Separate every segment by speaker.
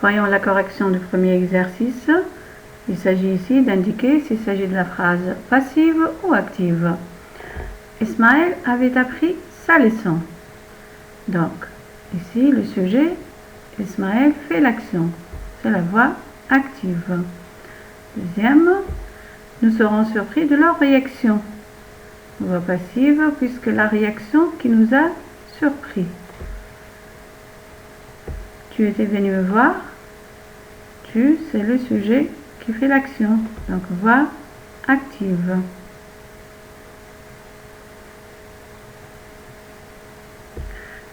Speaker 1: Voyons la correction du premier exercice. Il s'agit ici d'indiquer s'il s'agit de la phrase passive ou active. Ismaël avait appris sa leçon. Donc, ici, le sujet, Ismaël fait l'action. C'est la voix active. Deuxième, nous serons surpris de leur réaction. Voix passive, puisque la réaction qui nous a surpris. Tu étais venu me voir. Tu, c'est le sujet qui fait l'action. Donc, voix active.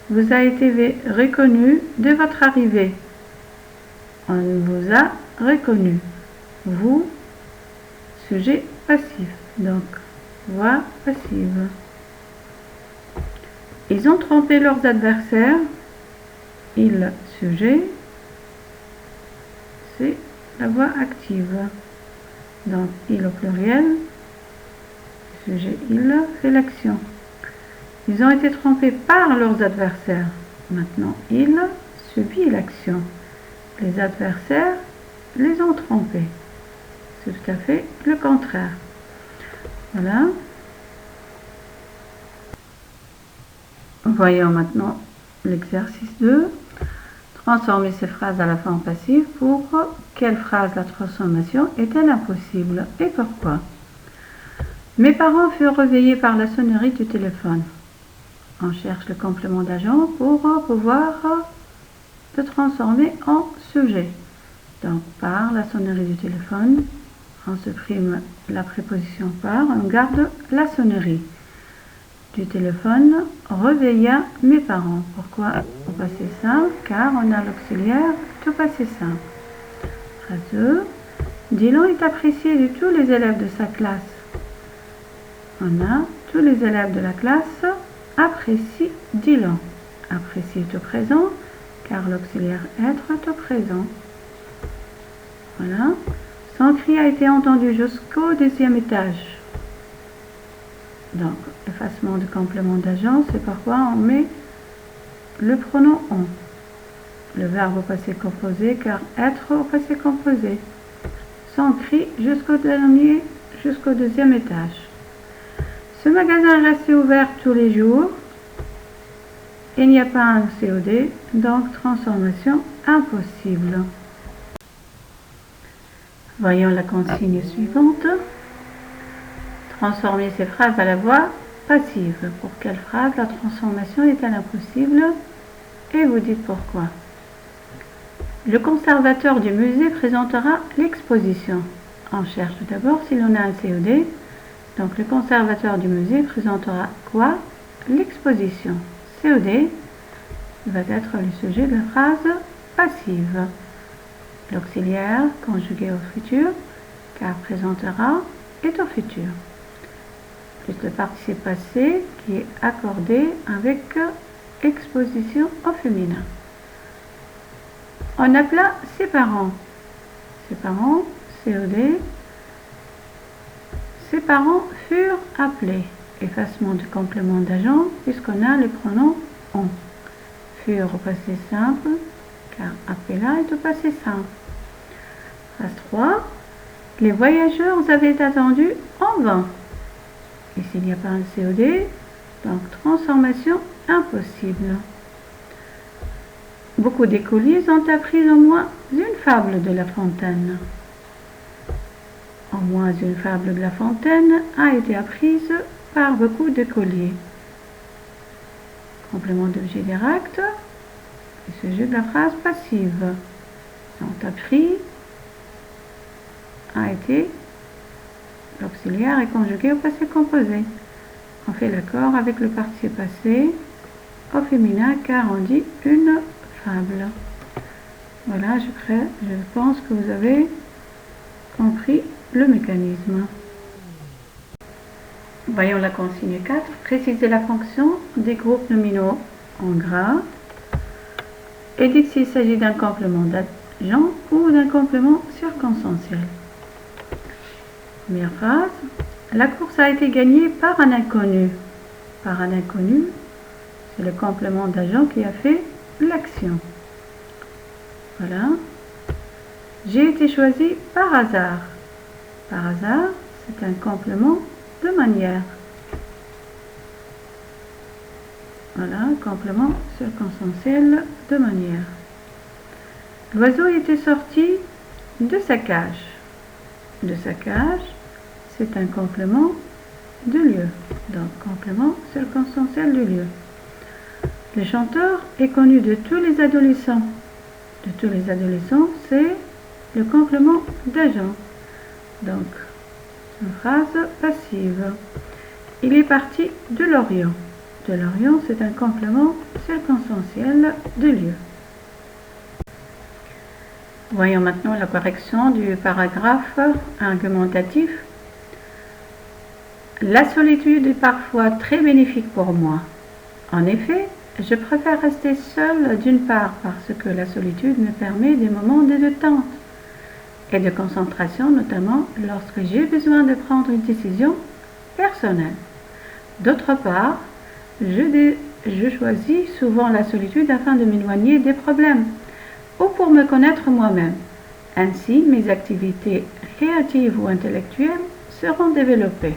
Speaker 1: Vous a été reconnu de votre arrivée. On vous a reconnu. Vous, sujet passif. Donc, voix passive. Ils ont trompé leurs adversaires. Il, sujet, c'est la voix active. Donc, il au pluriel, sujet il fait l'action. Ils ont été trompés par leurs adversaires. Maintenant, il subit l'action. Les adversaires les ont trompés. C'est tout à fait le contraire. Voilà. Voyons maintenant l'exercice 2. Transformer ces phrases à la fin en passive. Pour quelle phrase la transformation est-elle impossible et pourquoi? Mes parents furent réveillés par la sonnerie du téléphone. On cherche le complément d'agent pour pouvoir le transformer en sujet. Donc, par la sonnerie du téléphone, on supprime la préposition par, on garde la sonnerie du téléphone réveilla mes parents. Pourquoi au passé simple? Car on a l'auxiliaire tout passé simple. Phrase 2. Dylan est apprécié de tous les élèves de sa classe. On a tous les élèves de la classe apprécient Dylan. Apprécié est au présent, car l'auxiliaire être est au présent. Voilà. Son cri a été entendu jusqu'au 2e étage. Donc, effacement de complément d'agent, c'est pourquoi on met le pronom on. Le verbe au passé composé, car être au passé composé. Son cri jusqu'au 2e étage. Ce magasin est resté ouvert tous les jours. Il n'y a pas un COD, donc transformation impossible. Voyons la consigne suivante. Transformer ces phrases à la voix passive. Pour quelle phrase la transformation est-elle impossible? Et vous dites pourquoi. Le conservateur du musée présentera l'exposition. On cherche tout d'abord si l'on a un COD. Donc le conservateur du musée présentera quoi? L'exposition. COD va être le sujet de la phrase passive. L'auxiliaire conjugué au futur, car présentera est au futur. Plus le participe passé qui est accordé avec exposition au féminin. On appela ses parents. Ses parents, COD. Ses parents furent appelés. Effacement du complément d'agent puisqu'on a les pronoms on. Furent au passé simple, car appela est au passé simple. Phrase 3. Les voyageurs avaient attendu en vain. Ici, il n'y a pas un COD, donc transformation impossible. Beaucoup d'écoliers ont appris au moins une fable de La Fontaine. Au moins une fable de La Fontaine a été apprise par beaucoup d'écoliers. Complément d'objet direct, le sujet de la phrase passive. Ont appris a été, l'auxiliaire est conjugué au passé composé. On fait l'accord avec le participe passé au féminin car on dit une fable. Voilà, je pense que vous avez compris le mécanisme. Voyons la consigne 4. Précisez la fonction des groupes nominaux en gras. Et dites s'il s'agit d'un complément d'agent ou d'un complément circonstanciel. Première phrase. La course a été gagnée par un inconnu. Par un inconnu, c'est le complément d'agent qui a fait l'action. Voilà. J'ai été choisi par hasard. Par hasard, c'est un complément de manière. Voilà, complément circonstanciel de manière. L'oiseau était sorti de sa cage. De sa cage, c'est un complément de lieu. Donc, complément circonstanciel de lieu. Le chanteur est connu de tous les adolescents. De tous les adolescents, c'est le complément d'agent. Donc, une phrase passive. Il est parti de Lorient. De Lorient, c'est un complément circonstanciel de lieu. Voyons maintenant la correction du paragraphe argumentatif. La solitude est parfois très bénéfique pour moi. En effet, je préfère rester seule d'une part parce que la solitude me permet des moments de détente et de concentration, notamment lorsque j'ai besoin de prendre une décision personnelle. D'autre part, je choisis souvent la solitude afin de m'éloigner des problèmes ou pour me connaître moi-même. Ainsi, mes activités créatives ou intellectuelles seront développées.